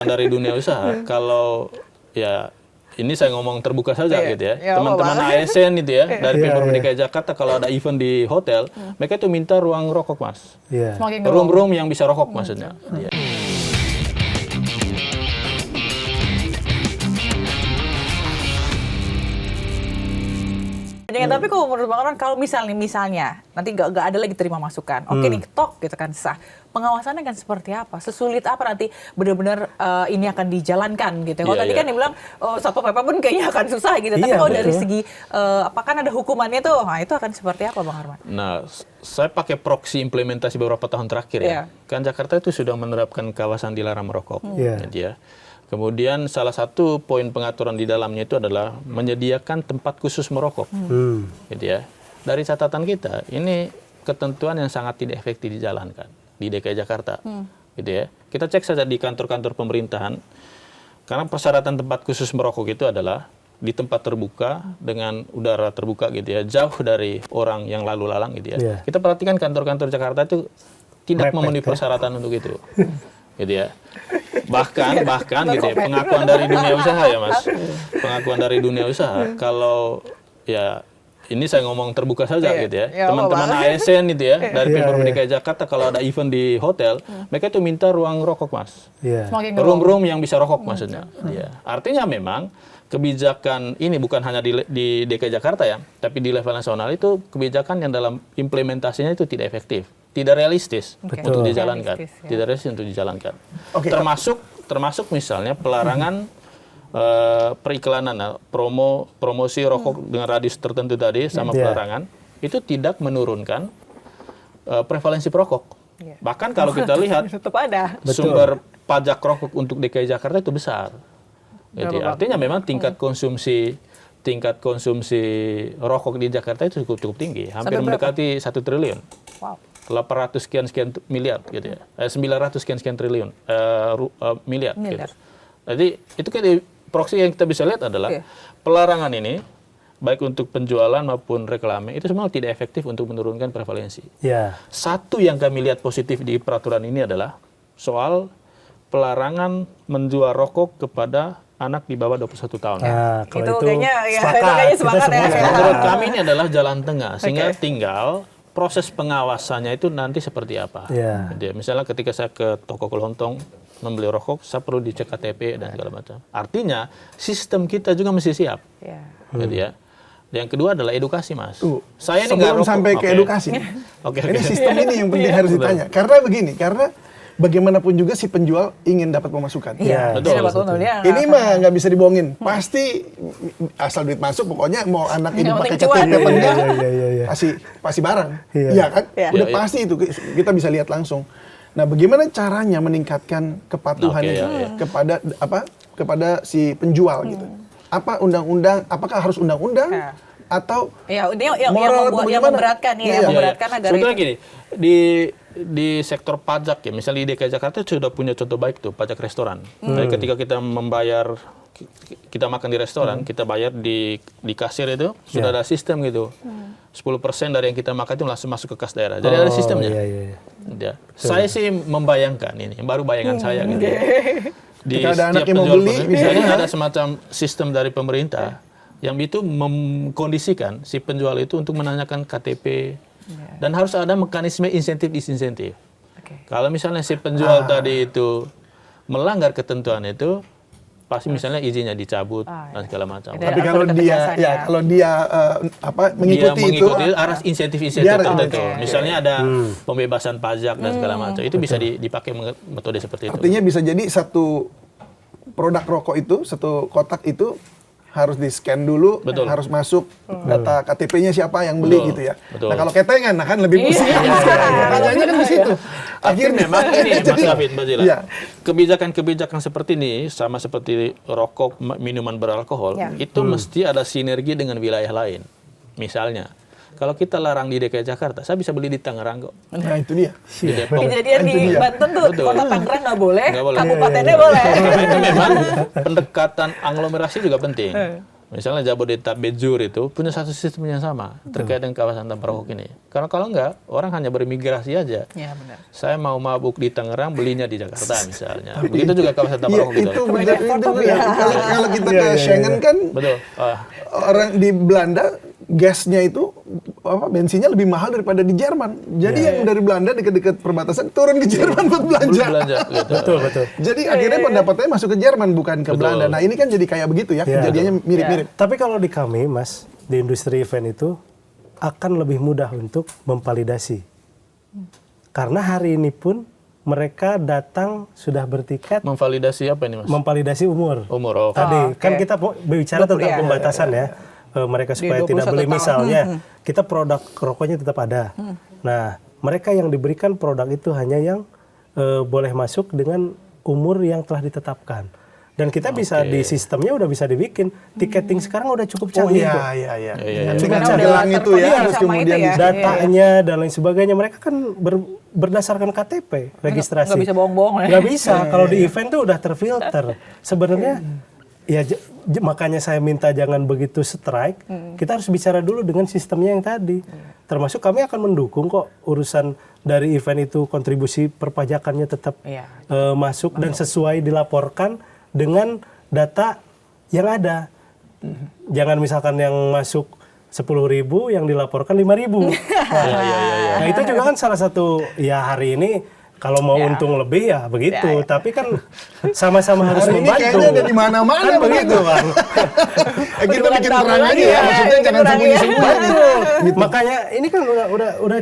Dari dunia usaha, kalau ya ini saya ngomong terbuka saja gitu ya, teman-teman ASN itu ya dari Pemprov DKI Jakarta kalau ada event di hotel, mereka itu minta ruang rokok mas, room yang bisa rokok maksudnya. Tapi kalau menurut Bang Arman, kalau misalnya nanti nggak ada lagi terima masukan, oke nih tok gitu kan sah, pengawasannya kan seperti apa? Sesulit apa nanti benar-benar ini akan dijalankan gitu? Kalau tadi kan dia bilang Satpol PP pun kayaknya akan susah gitu. Tapi kalau dari segi apakah ada hukumannya tuh, nah itu akan seperti apa Bang Arman? Nah, saya pakai proksi implementasi beberapa tahun terakhir ya. Kan Jakarta itu sudah menerapkan kawasan dilarang merokok, gitu ya. Kemudian salah satu poin pengaturan di dalamnya itu adalah menyediakan tempat khusus merokok, gitu ya. Dari catatan kita, ini ketentuan yang sangat tidak efektif dijalankan di DKI Jakarta, gitu ya. Kita cek saja di kantor-kantor pemerintahan, karena persyaratan tempat khusus merokok itu adalah di tempat terbuka dengan udara terbuka, gitu ya, jauh dari orang yang lalu lalang, gitu ya. Kita perhatikan kantor-kantor Jakarta itu tidak memenuhi persyaratan untuk itu. Gitu ya. Bahkan gitu ya, pengakuan dari dunia usaha ya Mas. Pengakuan dari dunia usaha kalau ya ini saya ngomong terbuka saja gitu ya. Teman-teman ASN itu ya dari Pemprov DKI Jakarta kalau ada event di hotel, mereka itu minta ruang rokok Mas. Room yang bisa rokok maksudnya. Artinya memang kebijakan ini bukan hanya di DKI Jakarta ya, tapi di level nasional itu kebijakan yang dalam implementasinya itu tidak efektif. Tidak realistis untuk dijalankan, tidak realistis untuk dijalankan. Termasuk misalnya pelarangan periklanan, promosi rokok dengan radius tertentu tadi sama pelarangan itu tidak menurunkan prevalensi perokok. Bahkan kalau kita lihat sumber pajak rokok untuk DKI Jakarta itu besar. Jadi, artinya memang tingkat konsumsi rokok di Jakarta itu cukup tinggi, hampir mendekati 1 triliun. 800 sekian miliar gitu ya. 900 sekian triliun miliar gitu. Jadi itu kan proksi yang kita bisa lihat adalah pelarangan ini baik untuk penjualan maupun reklame itu semua tidak efektif untuk menurunkan prevalensi. Satu yang kami lihat positif di peraturan ini adalah soal pelarangan menjual rokok kepada anak di bawah 21 tahun. Itu kayaknya sepakat ya. Menurut kami ini adalah jalan tengah sehingga tinggal proses pengawasannya itu nanti seperti apa. Jadi, misalnya ketika saya ke toko kelontong membeli rokok, saya perlu dicek KTP dan segala macam. Artinya sistem kita juga mesti siap. Gitu ya. Yang kedua adalah edukasi, Mas. Saya ini sebelum sampai ke edukasi, ini sistem ini yang penting harus ditanya. Karena begini, karena bagaimanapun juga si penjual ingin dapat pemasukan. Betul. Ini mah nggak bisa dibohongin. Pasti asal duit masuk, pokoknya mau anak ini pakai KTP apa enggak, pasti barang. Iya kan? Udah pasti itu kita bisa lihat langsung. Nah, bagaimana caranya meningkatkan kepatuhan kepada si penjual gitu? Apa undang-undang? Apakah harus undang-undang? Atau moral atau yang memberatkan agar sebetulnya gini, di sektor pajak ya, misalnya di DKI Jakarta sudah punya contoh baik tuh, pajak restoran. Jadi ketika kita makan di restoran, kita bayar di kasir itu sudah ada sistem gitu. 10% dari yang kita makan itu langsung masuk ke kas daerah. Jadi ada sistemnya. Saya sih membayangkan ini, baru bayangan saya gitu. Di setiap penjual misalnya ada semacam sistem dari pemerintah yang itu mengkondisikan si penjual itu untuk menanyakan KTP dan harus ada mekanisme insentif-disinsentif. Kalau misalnya si penjual tadi itu melanggar ketentuan itu, pasti misalnya izinnya dicabut dan segala macam. Tapi kalau dia mengikuti itu arah insentif-insentif tertentu. Misalnya ada pembebasan pajak dan segala macam. Itu bisa dipakai metode seperti itu. Artinya bisa jadi satu produk rokok itu, satu kotak itu harus di-scan dulu, harus masuk data KTP-nya siapa yang beli gitu ya. Nah, kalau ketengan kan lebih pusing. Pertanyaannya kan di situ. Akhirnya memang ini Mas David, Mbak Zila. Kebijakan seperti ini sama seperti rokok, minuman beralkohol, itu mesti ada sinergi dengan wilayah lain. Misalnya, kalau kita larang di DKI Jakarta, saya bisa beli di Tangerang kok. Nah, itu dia. Di Depok. Kejadian di Banten tuh, kota Tangerang nggak boleh, kabupatennya boleh. Karena itu memang pendekatan aglomerasi juga penting. Misalnya Jabodetabek Zur itu punya satu sistem yang sama terkait dengan kawasan tanpa rokok ini. Karena kalau enggak, orang hanya bermigrasi aja. Ya, benar. Saya mau mabuk di Tangerang, belinya di Jakarta misalnya. Begitu juga kawasan tanpa rokok gitu. Itu benar. Kalau kita ke Schengen kan, Betul. orang di Belanda gasnya itu bensinnya lebih mahal daripada di Jerman. Jadi yang dari Belanda dekat-dekat perbatasan turun ke Jerman buat belanja. Gitu. Betul. Jadi akhirnya pendapatannya masuk ke Jerman bukan ke Belanda. Nah ini kan jadi kayak begitu ya, kejadiannya mirip-mirip. Tapi kalau di kami, Mas, di industri event itu akan lebih mudah untuk memvalidasi. Karena hari ini pun mereka datang sudah bertiket. Memvalidasi apa ini, Mas? Memvalidasi umur. Umur. Tadi kan kita berbicara tentang pembatasan ya. Mereka supaya tidak beli misalnya kita produk rokoknya tetap ada. Nah, mereka yang diberikan produk itu hanya yang boleh masuk dengan umur yang telah ditetapkan. Dan kita bisa di sistemnya udah bisa dibikin tiketing sekarang udah cukup canggih. Iya. Dengan gelang itu ya, terus kemudian datanya dan lain sebagainya mereka kan berdasarkan KTP registrasi. Nggak bisa bohong-bohong. Nggak bisa. Kalau di event tuh udah terfilter. Sebenarnya ya makanya saya minta jangan begitu strike. Kita harus bicara dulu dengan sistemnya yang tadi. Termasuk kami akan mendukung kok urusan dari event itu kontribusi perpajakannya tetap masuk dan sesuai dilaporkan dengan data yang ada. Jangan misalkan yang masuk 10.000 yang dilaporkan 5.000. Nah itu juga kan salah satu ya hari ini kalau mau untung lebih ya begitu, tapi kan sama-sama harus hari membantu. Ini kayaknya ada di mana-mana kan begitu kan. Kita bikin terang aja ya, maksudnya jangan sembunyi-sembunyi. Gitu. Makanya ini kan udah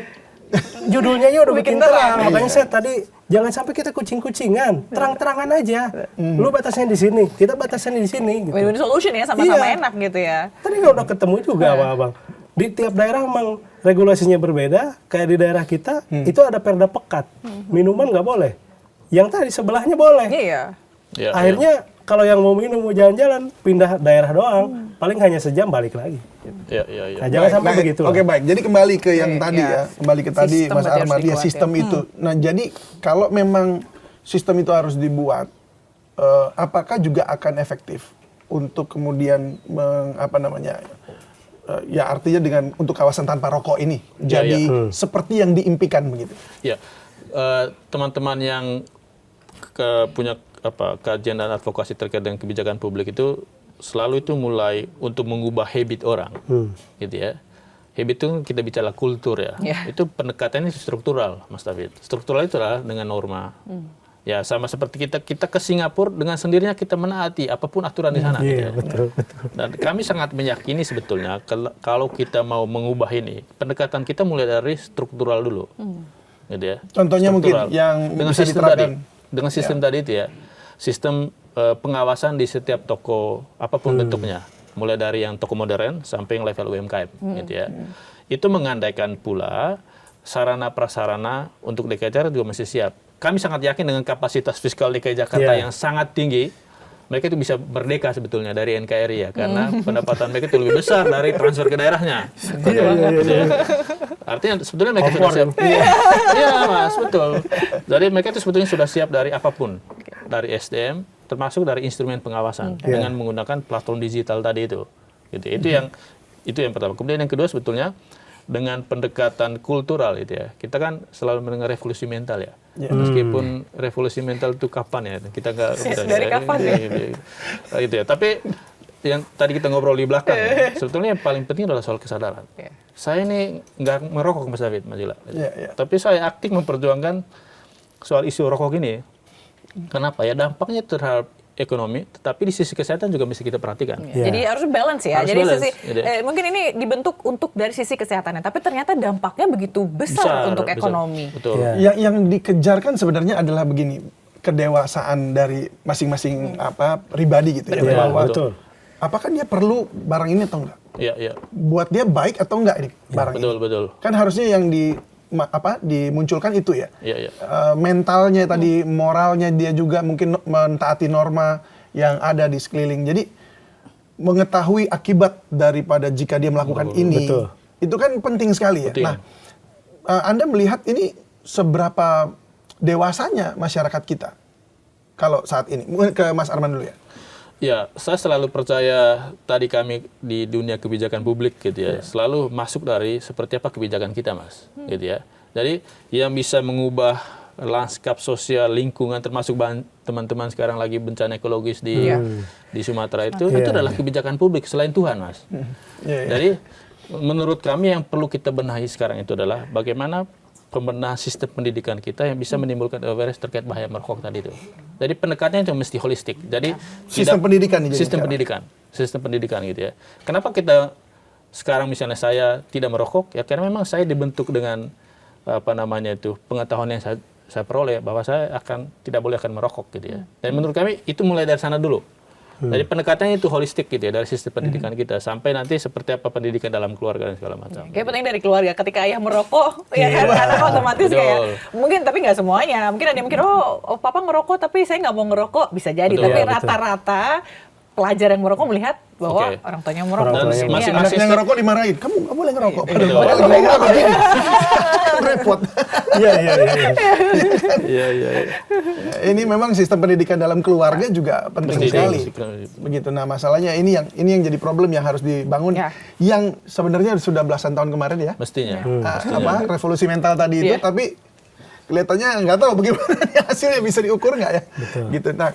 judulnya udah bikin terang. Makanya saya tadi jangan sampai kita kucing-kucingan, terang-terangan aja. Lu batasnya di sini, kita batasnya di sini. Gitu. Win-win solution ya, sama-sama enak gitu ya. Tadi udah ketemu juga, Bang. Di tiap daerah memang regulasinya berbeda. Kayak di daerah kita itu ada perda pekat, minuman nggak boleh. Yang tadi sebelahnya boleh. Iya. Akhirnya kalau yang mau minum mau jalan-jalan pindah daerah doang, paling hanya sejam balik lagi. Nah, jangan sampai begitu. Oke, baik. Jadi kembali ke yang tadi ya, kembali ke tadi Mas Armad ya sistem itu. Nah, jadi kalau memang sistem itu harus dibuat, apakah juga akan efektif untuk kemudian ya artinya dengan untuk kawasan tanpa rokok ini jadi seperti yang diimpikan begitu. Ya, teman-teman yang punya kajian dan advokasi terkait dengan kebijakan publik itu selalu itu mulai untuk mengubah habit orang, gitu ya. Habit itu kita bicara kultur ya. Itu pendekatannya struktural, Mas David. Struktural itu adalah dengan norma. Ya sama seperti kita ke Singapura dengan sendirinya kita menaati apapun aturan di sana. Iya, betul. Dan kami sangat meyakini sebetulnya kalau kita mau mengubah ini, pendekatan kita mulai dari struktural dulu. Gitu ya. Contohnya struktural. Mungkin yang dengan bisa sistem diterapkan. Dengan sistem tadi itu ya. Sistem pengawasan di setiap toko apapun bentuknya. Mulai dari yang toko modern sampai yang level UMKM gitu ya. Itu mengandaikan pula sarana prasarana untuk DKI Jakarta juga masih siap. Kami sangat yakin dengan kapasitas fiskal DKI Jakarta yang sangat tinggi, mereka itu bisa merdeka sebetulnya dari NKRI ya, karena pendapatan mereka itu lebih besar dari transfer ke daerahnya. Artinya sebetulnya mereka sudah siap. Iya Mas, betul. Jadi mereka itu sebetulnya sudah siap dari apapun, dari SDM, termasuk dari instrumen pengawasan dengan menggunakan platform digital tadi itu. Gitu. Itu yang pertama. Kemudian yang kedua sebetulnya dengan pendekatan kultural itu ya. Kita kan selalu mendengar revolusi mental ya. Meskipun revolusi mental itu kapan ya? Kita nggak dari kapan ya? Gitu ya. Tapi yang tadi kita ngobrol di belakang, sebetulnya yang paling penting adalah soal kesadaran. Saya ini nggak merokok Mas David, Mas Ila. Tapi saya aktif memperjuangkan soal isu rokok ini. Kenapa ya? Dampaknya terhadap ekonomi, tetapi di sisi kesehatan juga mesti kita perhatikan. Jadi harus balance ya. Harus jadi balance, mungkin ini dibentuk untuk dari sisi kesehatannya, tapi ternyata dampaknya begitu besar untuk ekonomi. Betul. Yang dikejarkan sebenarnya adalah begini, kedewasaan dari masing-masing pribadi gitu ya. Bahwa apakah dia perlu barang ini atau enggak? Buat dia baik atau enggak ini barang ini? Betul. Kan harusnya yang dimunculkan itu ya. Mentalnya tadi, moralnya dia juga mungkin mentaati norma yang ada di sekeliling. Jadi mengetahui akibat daripada jika dia melakukan ini, itu kan penting sekali ya. Nah, Anda melihat ini seberapa dewasanya masyarakat kita kalau saat ini? Mungkin ke Mas Arman dulu ya. Ya, saya selalu percaya tadi kami di dunia kebijakan publik gitu ya, selalu masuk dari seperti apa kebijakan kita, Mas, gitu ya. Jadi yang bisa mengubah lanskap sosial lingkungan termasuk teman-teman sekarang lagi bencana ekologis di Sumatera itu adalah kebijakan publik selain Tuhan, Mas. Jadi menurut kami yang perlu kita benahi sekarang itu adalah bagaimana pembenahan sistem pendidikan kita yang bisa menimbulkan awareness terkait bahaya merokok tadi itu. Jadi pendekatannya itu mesti holistik. Jadi sistem pendidikan sistem pendidikan gitu ya. Kenapa kita sekarang misalnya saya tidak merokok? Ya karena memang saya dibentuk dengan pengetahuan yang saya peroleh bahwa saya tidak boleh merokok gitu ya. Dan menurut kami itu mulai dari sana dulu. Jadi pendekatannya itu holistik gitu ya, dari sistem pendidikan kita sampai nanti seperti apa pendidikan dalam keluarga dan segala macam. Kayak penting dari keluarga. Ketika ayah merokok, ya kan anak otomatis kayak mungkin, tapi nggak semuanya. Mungkin ada yang mikir, oh papa ngerokok tapi saya nggak mau ngerokok, bisa jadi. Betul, tapi rata-rata pelajar yang merokok melihat bahwa orang tuanya merokok. Dan masing-masing yang ngerokok dimarahin. Kamu nggak boleh ngerokok. Repot. Iya. Ini memang sistem pendidikan dalam keluarga juga penting sekali. Begitu. Nah, masalahnya ini yang jadi problem yang harus dibangun. Yang sebenarnya sudah belasan tahun kemarin ya. Mestinya. Revolusi mental tadi itu, tapi kelihatannya nggak tahu bagaimana hasilnya bisa diukur nggak ya. Gitu. Nah.